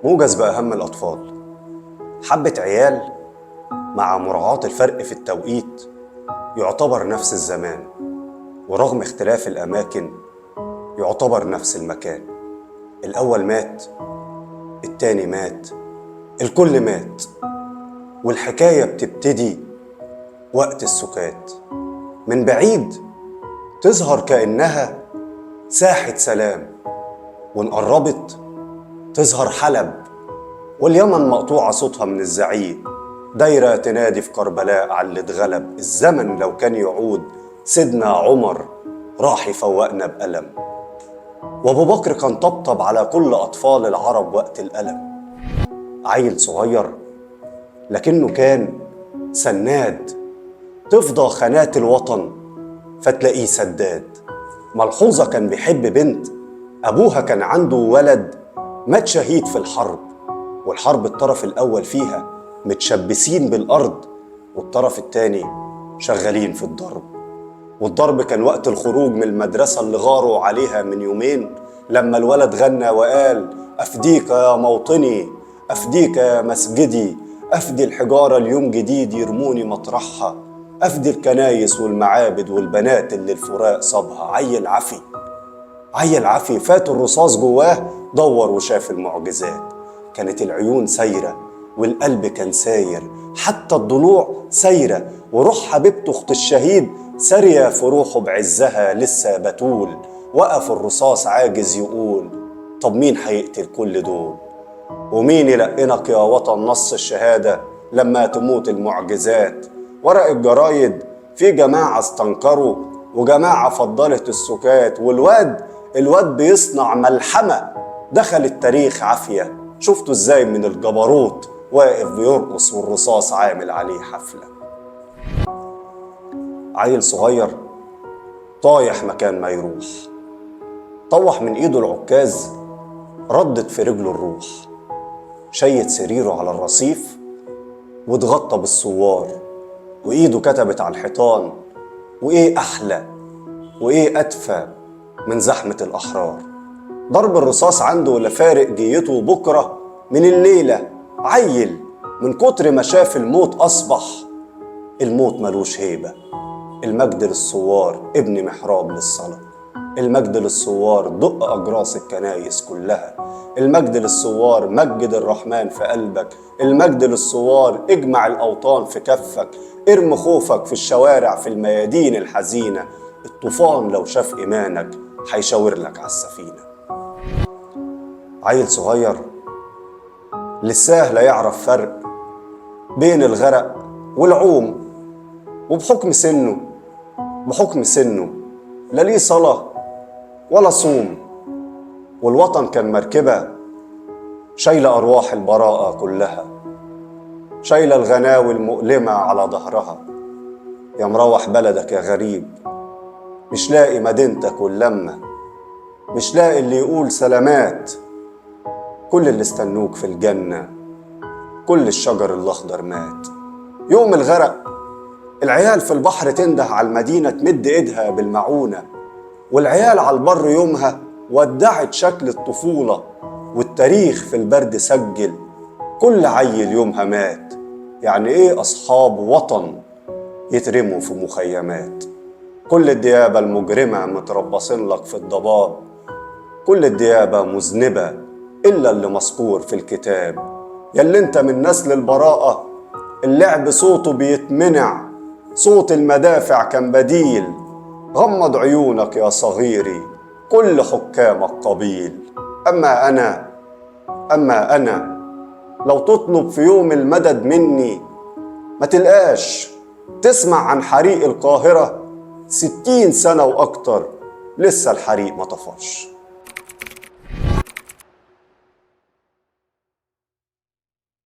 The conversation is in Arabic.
موجز بأهم الأطفال. حبة عيال مع مراعاة الفرق في التوقيت يعتبر نفس الزمان، ورغم اختلاف الأماكن يعتبر نفس المكان. الأول مات، التاني مات، الكل مات، والحكاية بتبتدي وقت السكات. من بعيد تظهر كأنها ساحة سلام، وإن قربت تظهر حلب واليمن مقطوعة صوتها من الزعيق، دايرة تنادي في كربلاء على اللي اتغلب. الزمن لو كان يعود سيدنا عمر راح يفوقنا بألم، وأبو بكر كان طبطب على كل أطفال العرب وقت الألم. عيل صغير لكنه كان سناد، تفضى خانات الوطن فتلاقيه سداد. ملحوظة كان بيحب بنت، أبوها كان عنده ولد مات شهيد في الحرب، والحرب الطرف الأول فيها متشبسين بالأرض، والطرف التاني شغالين في الضرب. والضرب كان وقت الخروج من المدرسة اللي غاروا عليها من يومين، لما الولد غنى وقال: أفديك يا موطني، أفديك يا مسجدي، أفدي الحجارة اليوم جديد يرموني مطرحها، أفدي الكنايس والمعابد والبنات اللي الفراق صابها. عيل عفي فات الرصاص جواه، دور وشاف المعجزات. كانت العيون سايرة والقلب كان ساير، حتى الضلوع سايرة، وروح حبيبته اخت الشهيد سارية في روحه بعزها لسه بتول. وقف الرصاص عاجز يقول: طب مين هيقتل كل دول؟ ومين يلقنك يا وطن نص الشهادة لما تموت المعجزات؟ ورق الجرايد في جماعة استنكروا وجماعة فضلت السكات، الواد بيصنع ملحمة دخل التاريخ عافية. شفتوا ازاي من الجبروت واقف بيرقص والرصاص عامل عليه حفلة. عيل صغير طايح مكان ما يروح، طوح من ايده العكاز ردت في رجله الروح، شيت سريره على الرصيف واتغطى بالصوار، وايده كتبت على الحيطان: وايه احلى وايه ادفى من زحمة الاحرار. ضرب الرصاص عنده لفارق جيته بكرة من الليلة. عيل من كتر ما شاف الموت أصبح الموت ملوش هيبة. المجد للثوار ابن محراب للصلاة، المجد للثوار دق أجراس الكنايس كلها، المجد للثوار مجد الرحمن في قلبك، المجد للثوار اجمع الأوطان في كفك، ارم خوفك في الشوارع في الميادين الحزينة. الطوفان لو شاف إيمانك هيشاور لك على السفينة. عيل صغير لساه لا يعرف فرق بين الغرق والعوم، وبحكم سنه لا ليه صلاة ولا صوم. والوطن كان مركبة شايلة أرواح البراءة كلها، شايلة الغناوي المؤلمة على ظهرها. يا مروح بلدك يا غريب، مش لاقي مدينتك واللمة، مش لاقي اللي يقول سلامات. كل اللي استنوك في الجنة، كل الشجر الأخضر مات. يوم الغرق العيال في البحر تنده على المدينة تمد ايدها بالمعونة، والعيال على البر يومها ودعت شكل الطفولة، والتاريخ في البرد سجل كل عيل يومها مات. يعني ايه أصحاب وطن يترموا في مخيمات؟ كل الديابة المجرمة متربصين لك في الضباب، كل الديابة مذنبة إلا اللي مذكور في الكتاب. ياللي انت من نسل البراءة اللعب صوته بيتمنع، صوت المدافع كان بديل. غمض عيونك يا صغيري، كل حكامك قبيل. أما أنا لو تطلب في يوم المدد مني ما تلقاش، تسمع عن حريق القاهرة 60 سنة وأكتر لسه الحريق ما طفاش.